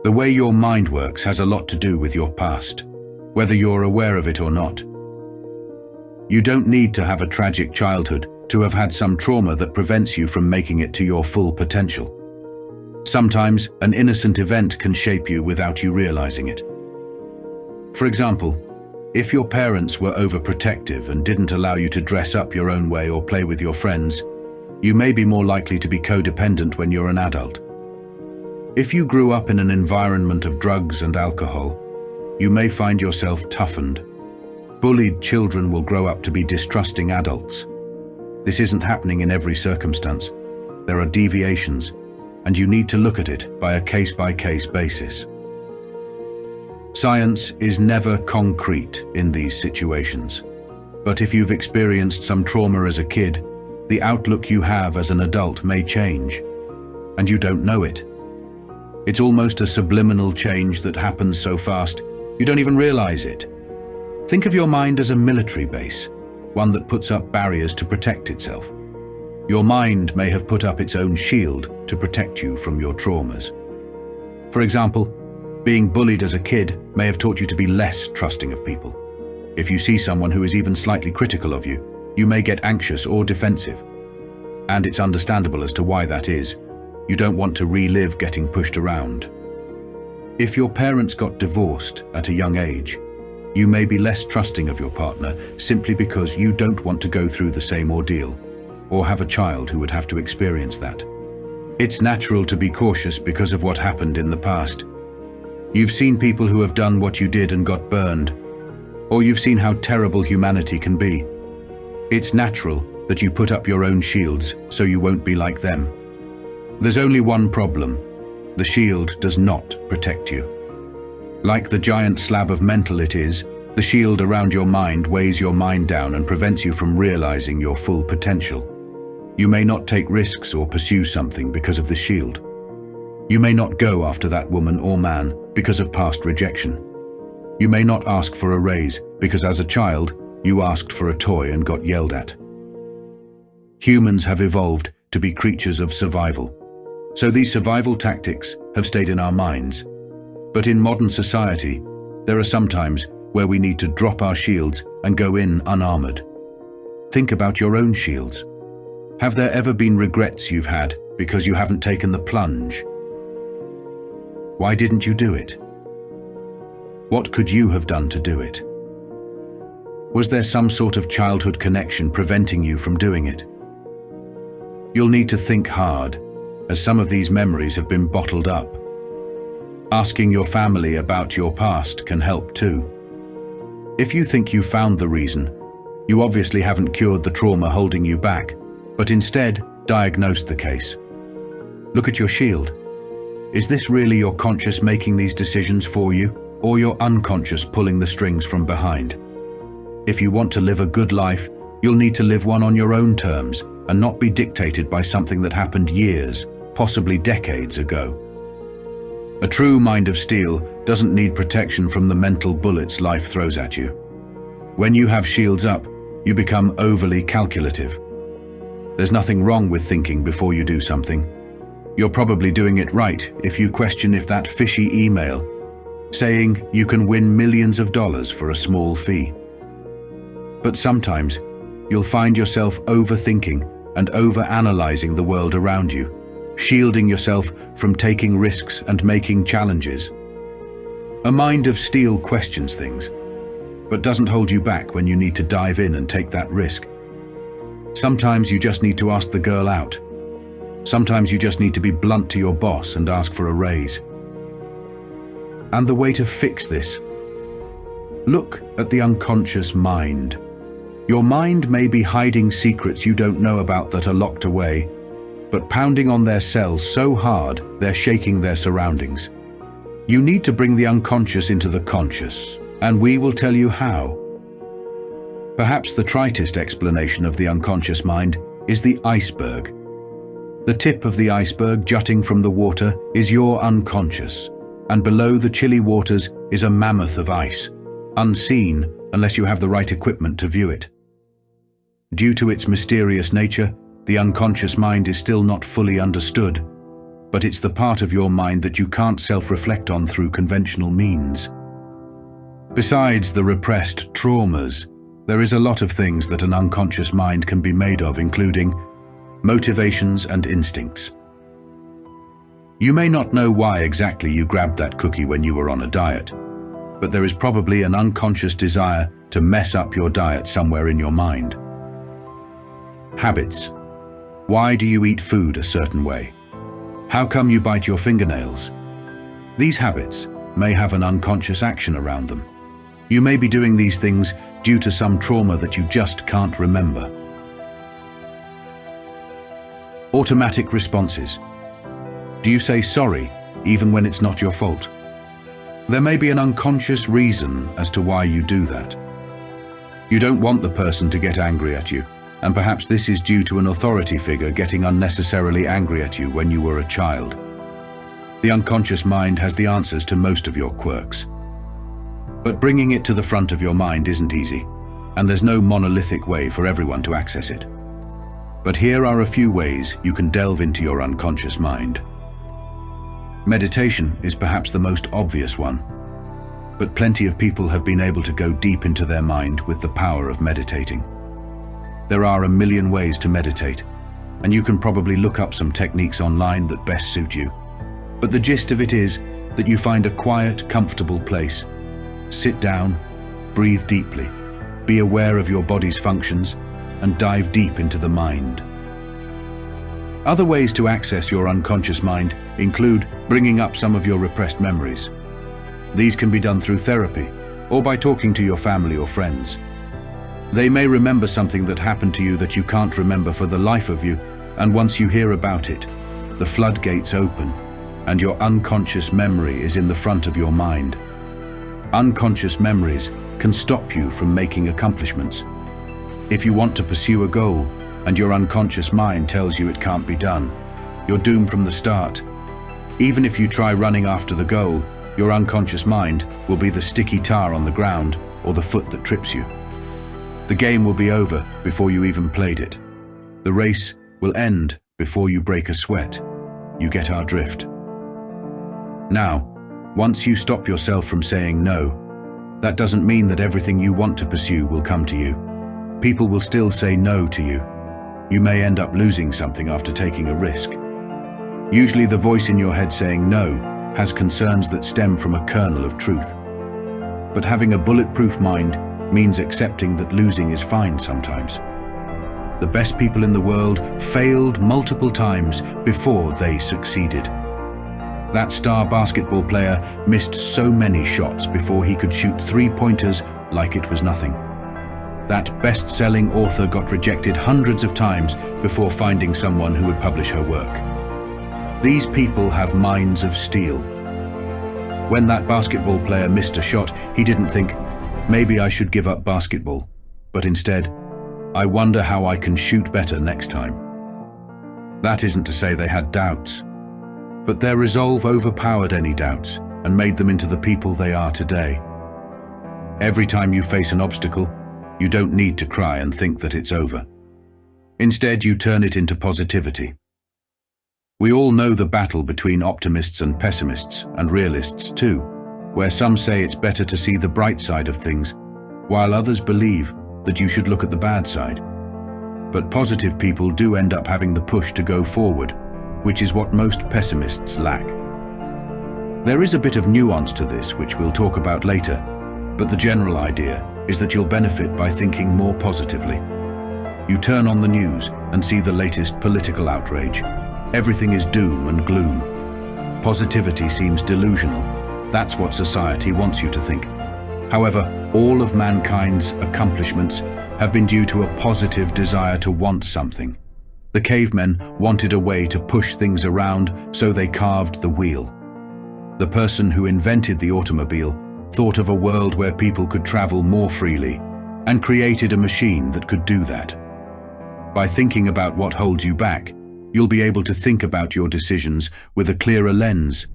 The way your mind works has a lot to do with your past, whether you're aware of it or not. You don't need to have a tragic childhood to have had some trauma that prevents you from making it to your full potential. Sometimes, an innocent event can shape you without you realizing it. For example, if your parents were overprotective and didn't allow you to dress up your own way or play with your friends, you may be more likely to be codependent when you're an adult. If you grew up in an environment of drugs and alcohol, you may find yourself toughened. Bullied children will grow up to be distrusting adults. This isn't happening in every circumstance. There are deviations, and you need to look at it by a case-by-case basis. Science is never concrete in these situations, but if you've experienced some trauma as a kid, the outlook you have as an adult may change, and you don't know it. It's almost a subliminal change that happens so fast, you don't even realize it. Think of your mind as a military base, one that puts up barriers to protect itself. Your mind may have put up its own shield to protect you from your traumas. For example, being bullied as a kid may have taught you to be less trusting of people. If you see someone who is even slightly critical of you, you may get anxious or defensive. And it's understandable as to why that is. You don't want to relive getting pushed around. If your parents got divorced at a young age, you may be less trusting of your partner simply because you don't want to go through the same ordeal, or have a child who would have to experience that. It's natural to be cautious because of what happened in the past. You've seen people who have done what you did and got burned, or you've seen how terrible humanity can be. It's natural that you put up your own shields so you won't be like them. There's only one problem. The shield does not protect you. Like the giant slab of mental it is, the shield around your mind weighs your mind down and prevents you from realizing your full potential. You may not take risks or pursue something because of the shield. You may not go after that woman or man because of past rejection. You may not ask for a raise because as a child, you asked for a toy and got yelled at. Humans have evolved to be creatures of survival. So these survival tactics have stayed in our minds. But in modern society, there are some times where we need to drop our shields and go in unarmored. Think about your own shields. Have there ever been regrets you've had because you haven't taken the plunge? Why didn't you do it? What could you have done to do it? Was there some sort of childhood connection preventing you from doing it? You'll need to think hard, as some of these memories have been bottled up. Asking your family about your past can help too. If you think you found the reason, you obviously haven't cured the trauma holding you back, but instead diagnosed the case. Look at your shield. Is this really your conscious making these decisions for you, or your unconscious pulling the strings from behind? If you want to live a good life, you'll need to live one on your own terms and not be dictated by something that happened years, possibly decades ago. A true mind of steel doesn't need protection from the mental bullets life throws at you. When you have shields up, you become overly calculative. There's nothing wrong with thinking before you do something. You're probably doing it right if you question if that fishy email saying you can win millions of dollars for a small fee. But sometimes you'll find yourself overthinking and overanalyzing the world around you, shielding yourself from taking risks and making challenges. A mind of steel questions things, but doesn't hold you back when you need to dive in and take that risk. Sometimes you just need to ask the girl out. Sometimes you just need to be blunt to your boss and ask for a raise. And the way to fix this? Look at the unconscious mind. Your mind may be hiding secrets you don't know about that are locked away, but pounding on their cells so hard they're shaking their surroundings. You need to bring the unconscious into the conscious, and we will tell you how. Perhaps the tritest explanation of the unconscious mind is the iceberg. The tip of the iceberg jutting from the water is your unconscious, and below the chilly waters is a mammoth of ice, unseen unless you have the right equipment to view it. Due to its mysterious nature, the unconscious mind is still not fully understood. but it's the part of your mind that you can't self-reflect on through conventional means. Besides the repressed traumas, there is a lot of things that an unconscious mind can be made of, including motivations and instincts. You may not know why exactly you grabbed that cookie when you were on a diet, but there is probably an unconscious desire to mess up your diet somewhere in your mind. Habits. Why do you eat food a certain way? How come you bite your fingernails? These habits may have an unconscious action around them. You may be doing these things due to some trauma that you just can't remember. Automatic responses. Do you say sorry even when it's not your fault? There may be an unconscious reason as to why you do that. You don't want the person to get angry at you, and perhaps this is due to an authority figure getting unnecessarily angry at you when you were a child. The unconscious mind has the answers to most of your quirks. But bringing it to the front of your mind isn't easy, and there's no monolithic way for everyone to access it. But here are a few ways you can delve into your unconscious mind. Meditation is perhaps the most obvious one, but plenty of people have been able to go deep into their mind with the power of meditating. There are a million ways to meditate, and you can probably look up some techniques online that best suit you. But the gist of it is that you find a quiet, comfortable place. Sit down, breathe deeply, be aware of your body's functions, and dive deep into the mind. Other ways to access your unconscious mind include bringing up some of your repressed memories. These can be done through therapy or by talking to your family or friends. They may remember something that happened to you that you can't remember for the life of you, and once you hear about it, the floodgates open and your unconscious memory is in the front of your mind. Unconscious memories can stop you from making accomplishments. If you want to pursue a goal and your unconscious mind tells you it can't be done, you're doomed from the start. Even if you try running after the goal, your unconscious mind will be the sticky tar on the ground or the foot that trips you. The game will be over before you even played it. The race will end before you break a sweat. You get our drift. Now, once you stop yourself from saying no, that doesn't mean that everything you want to pursue will come to you. People will still say no to you. You may end up losing something after taking a risk. Usually the voice in your head saying no has concerns that stem from a kernel of truth. But having a bulletproof mind means accepting that losing is fine sometimes. The best people in the world failed multiple times before they succeeded. That star basketball player missed so many shots before he could shoot three-pointers like it was nothing. That best-selling author got rejected hundreds of times before finding someone who would publish her work. These people have minds of steel. When that basketball player missed a shot, he didn't think, maybe I should give up basketball, but instead, I wonder how I can shoot better next time. That isn't to say they had doubts, but their resolve overpowered any doubts and made them into the people they are today. Every time you face an obstacle, you don't need to cry and think that it's over. Instead, you turn it into positivity. We all know the battle between optimists and pessimists, and realists too, where some say it's better to see the bright side of things, while others believe that you should look at the bad side. But positive people do end up having the push to go forward, which is what most pessimists lack. There is a bit of nuance to this, which we'll talk about later, but the general idea is that you'll benefit by thinking more positively. You turn on the news and see the latest political outrage. Everything is doom and gloom. Positivity seems delusional. That's what society wants you to think. However, all of mankind's accomplishments have been due to a positive desire to want something. The cavemen wanted a way to push things around, so they carved the wheel. The person who invented the automobile thought of a world where people could travel more freely and created a machine that could do that. By thinking about what holds you back, you'll be able to think about your decisions with a clearer lens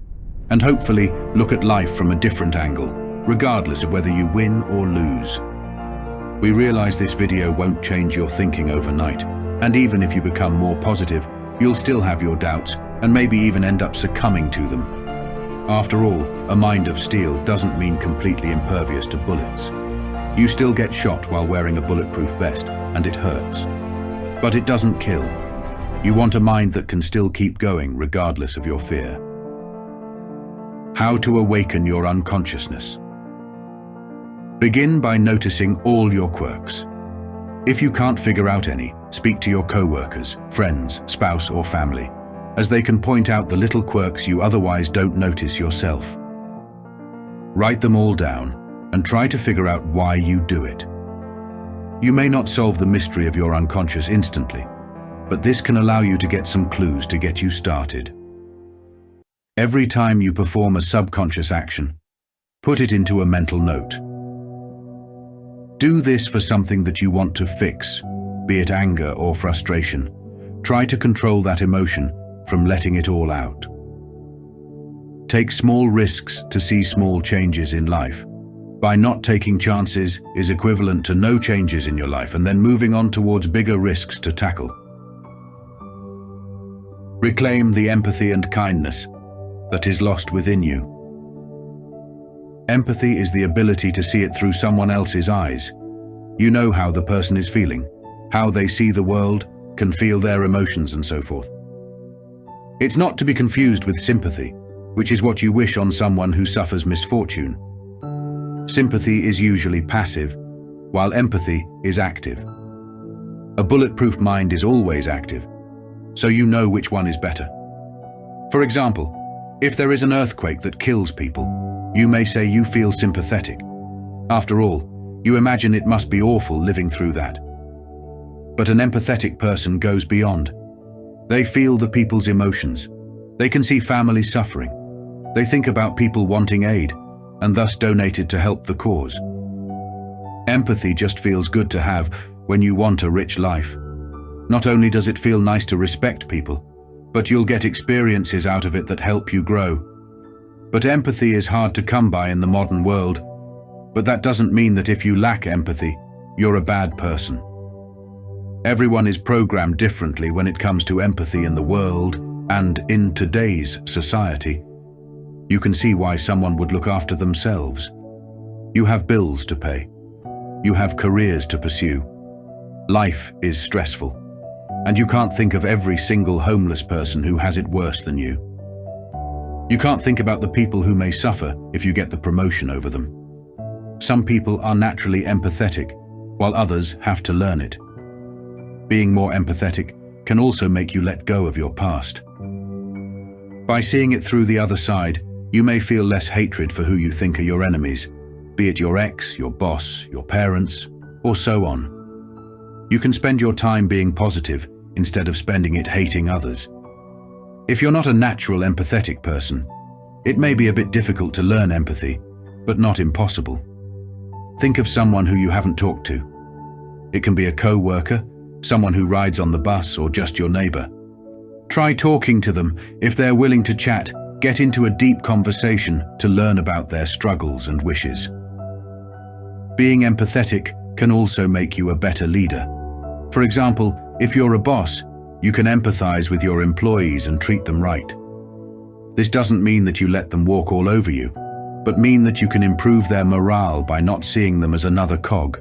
and hopefully look at life from a different angle, regardless of whether you win or lose. We realize this video won't change your thinking overnight, and even if you become more positive, you'll still have your doubts, and maybe even end up succumbing to them. After all, a mind of steel doesn't mean completely impervious to bullets. You still get shot while wearing a bulletproof vest, and it hurts. But it doesn't kill. You want a mind that can still keep going regardless of your fear. How to awaken your unconsciousness. Begin by noticing all your quirks. If you can't figure out any, speak to your co-workers, friends, spouse, or family, as they can point out the little quirks you otherwise don't notice yourself. Write them all down and try to figure out why you do it. You may not solve the mystery of your unconscious instantly, but this can allow you to get some clues to get you started. Every time you perform a subconscious action, put it into a mental note. Do this for something that you want to fix, be it anger or frustration. Try to control that emotion from letting it all out. Take small risks to see small changes in life. By not taking chances is equivalent to no changes in your life and then moving on towards bigger risks to tackle. Reclaim the empathy and kindness that is lost within you. Empathy is the ability to see it through someone else's eyes. You know how the person is feeling, how they see the world, can feel their emotions and so forth. It's not to be confused with sympathy, which is what you wish on someone who suffers misfortune. Sympathy is usually passive, while empathy is active. A bulletproof mind is always active, so you know which one is better. For example, if there is an earthquake that kills people, you may say you feel sympathetic. After all, you imagine it must be awful living through that. But an empathetic person goes beyond. They feel the people's emotions. They can see families suffering. They think about people wanting aid, and thus donated to help the cause. Empathy just feels good to have when you want a rich life. Not only does it feel nice to respect people, but you'll get experiences out of it that help you grow. But empathy is hard to come by in the modern world. But that doesn't mean that if you lack empathy, you're a bad person. Everyone is programmed differently when it comes to empathy in the world and in today's society. You can see why someone would look after themselves. You have bills to pay. You have careers to pursue. Life is stressful, and you can't think of every single homeless person who has it worse than you. You can't think about the people who may suffer if you get the promotion over them. Some people are naturally empathetic, while others have to learn it. Being more empathetic can also make you let go of your past. By seeing it through the other side, you may feel less hatred for who you think are your enemies, be it your ex, your boss, your parents, or so on. You can spend your time being positive instead of spending it hating others. If you're not a natural empathetic person, it may be a bit difficult to learn empathy, but not impossible. Think of someone who you haven't talked to. It can be a co-worker, someone who rides on the bus, or just your neighbor. Try talking to them. If they're willing to chat, get into a deep conversation to learn about their struggles and wishes. Being empathetic can also make you a better leader. For example, if you're a boss, you can empathize with your employees and treat them right. This doesn't mean that you let them walk all over you, but mean that you can improve their morale by not seeing them as another cog.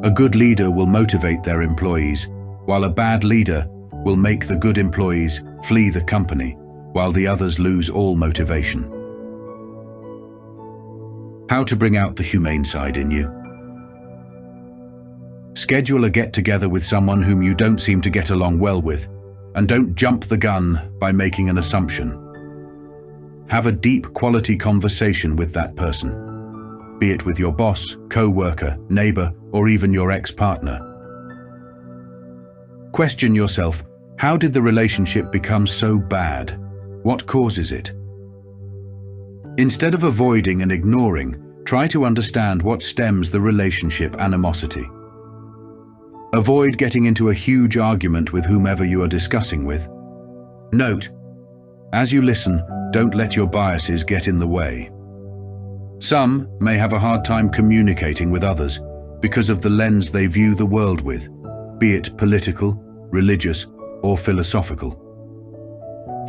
A good leader will motivate their employees, while a bad leader will make the good employees flee the company, while the others lose all motivation. How to bring out the humane side in you. Schedule a get-together with someone whom you don't seem to get along well with, and don't jump the gun by making an assumption. Have a deep quality conversation with that person, be it with your boss, co-worker, neighbor, or even your ex-partner. Question yourself, how did the relationship become so bad? What causes it? Instead of avoiding and ignoring, try to understand what stems the relationship animosity. Avoid getting into a huge argument with whomever you are discussing with. Note, as you listen, don't let your biases get in the way. Some may have a hard time communicating with others because of the lens they view the world with, be it political, religious, or philosophical.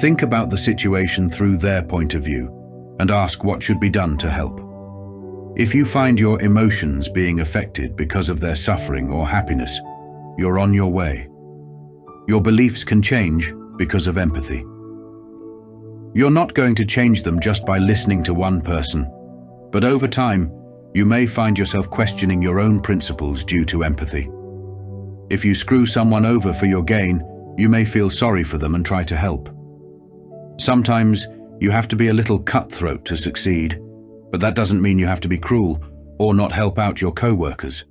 Think about the situation through their point of view and ask what should be done to help. If you find your emotions being affected because of their suffering or happiness, you're on your way. Your beliefs can change because of empathy. You're not going to change them just by listening to one person, but over time, you may find yourself questioning your own principles due to empathy. If you screw someone over for your gain, you may feel sorry for them and try to help. Sometimes, you have to be a little cutthroat to succeed, but that doesn't mean you have to be cruel or not help out your co-workers.